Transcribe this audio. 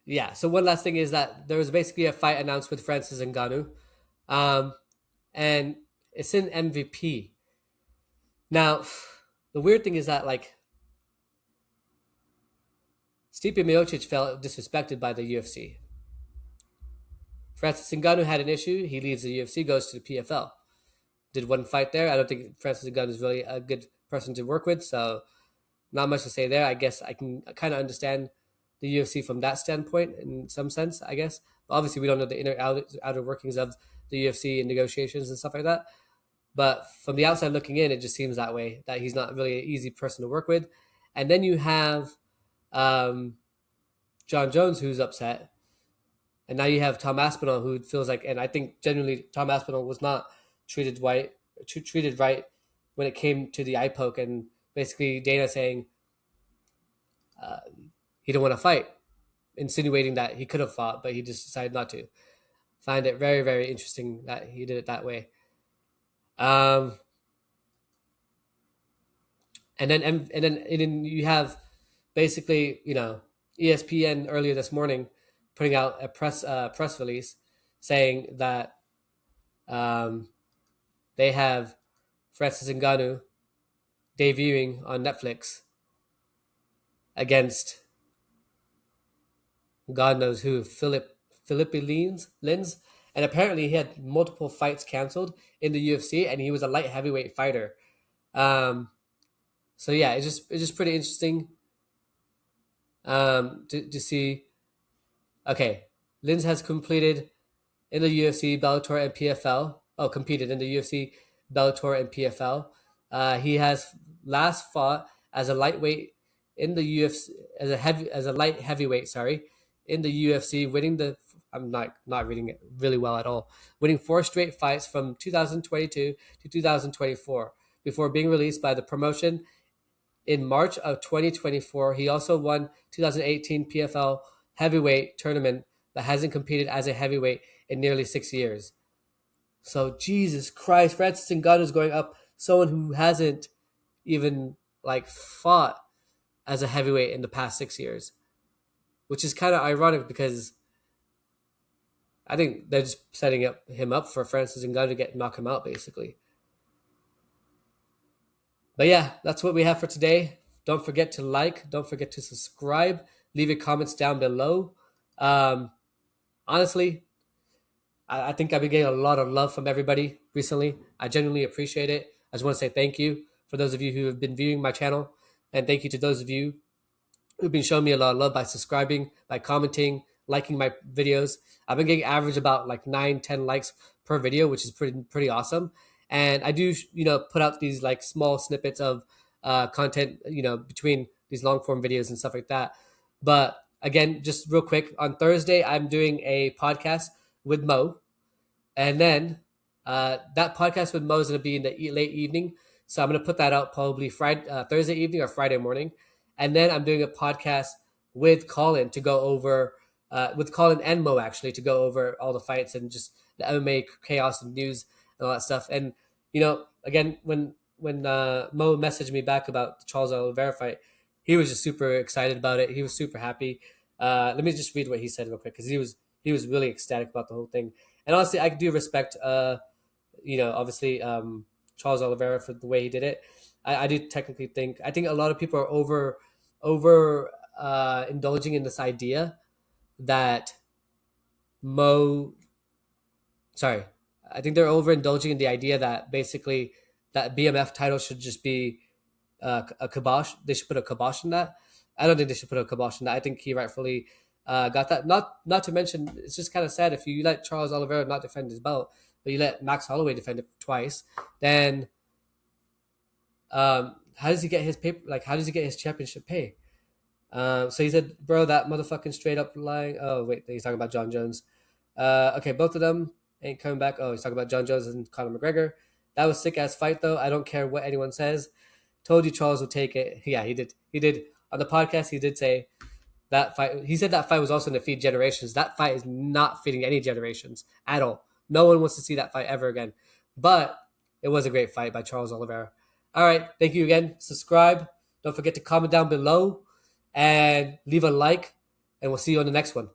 yeah. So one last thing is that there was basically a fight announced with Francis Ngannou, um, and it's in MVP. Now, the weird thing is that like Stipe Miocic felt disrespected by the UFC. Francis Ngannou had an issue. He leaves the UFC, goes to the PFL. Did one fight there. I don't think Francis Ngannou is really a good person to work with, so not much to say there. I guess I can kind of understand the UFC from that standpoint in some sense, I guess. But obviously, we don't know the outer workings of the UFC and negotiations and stuff like that. But from the outside looking in, it just seems that way, that he's not really an easy person to work with. And then you have um, John Jones, who's upset. And now you have Tom Aspinall, who feels like, and I think genuinely Tom Aspinall was not treated right when it came to the eye poke, and basically Dana saying uh, he didn't want to fight, insinuating that he could have fought, but he just decided not to. Find it very, very interesting that he did it that way. Um, and then you have basically, ESPN earlier this morning putting out a press release saying that um, they have Francis Ngannou debuting on Netflix against God knows who, Philippe Lins, and apparently he had multiple fights canceled in the UFC, and he was a light heavyweight fighter. Um, so yeah, it's just pretty interesting to see. Okay, Lins has completed in the UFC, Bellator, and PFL. Oh, competed in the UFC, Bellator, and PFL. He has last fought as a lightweight in the UFC, as a light heavyweight. Sorry, in the UFC, winning the. I'm not reading it really well at all. Winning four straight fights from 2022 to 2024 before being released by the promotion in March of 2024. He also won 2018 PFL heavyweight tournament, but hasn't competed as a heavyweight in nearly 6 years. So Jesus Christ, Francis Ngannou is going up someone who hasn't even like fought as a heavyweight in the past 6 years, which is kind of ironic because I think they're just setting him up for Francis Ngannou to knock him out basically. But yeah, that's what we have for today. Don't forget to like, don't forget to subscribe, leave your comments down below. Um, Honestly, I think I've been getting a lot of love from everybody recently. I genuinely appreciate it. I just want to say thank you for those of you who have been viewing my channel, and thank you to those of you who've been showing me a lot of love by subscribing, by commenting, liking my videos. I've been getting average about like 9, 10 likes per video, which is pretty awesome. And I do, put out these like small snippets of content, between these long form videos and stuff like that. But again, just real quick, on Thursday, I'm doing a podcast with Mo. And then that podcast with Mo is going to be in the late evening. So I'm going to put that out probably Thursday evening or Friday morning. And then I'm doing a podcast with Colin to go over, with Colin and Mo actually, to go over all the fights and just the MMA chaos and news and all that stuff. And, again, when Mo messaged me back about the Charles Oliveira fight, he was just super excited about it. He was super happy. Let me just read what he said real quick because he was really ecstatic about the whole thing. And honestly, I do respect, obviously Charles Oliveira for the way he did it. I do technically think I think a lot of people are over indulging in this idea that Mo. Sorry, I think they're overindulging in the idea that basically that BMF title should just be a kibosh. They should put a kibosh in that. I don't think they should put a kibosh in that. I think he rightfully got that. Not to mention, it's just kind of sad if you let Charles Oliveira not defend his belt, but you let Max Holloway defend it twice. Then, how does he get his paper? Like, how does he get his championship pay? So he said, "Bro, that motherfucking straight up lying." Oh wait, he's talking about John Jones. Okay, both of them ain't coming back. Oh, he's talking about John Jones and Conor McGregor. That was sick ass fight though. I don't care what anyone says. Told you Charles would take it. Yeah, he did. He did on the podcast. He did say that fight. He said that fight was also going to feed generations. That fight is not feeding any generations at all. No one wants to see that fight ever again. But it was a great fight by Charles Oliveira. All right, thank you again. Subscribe. Don't forget to comment down below and leave a like and we'll see you on the next one.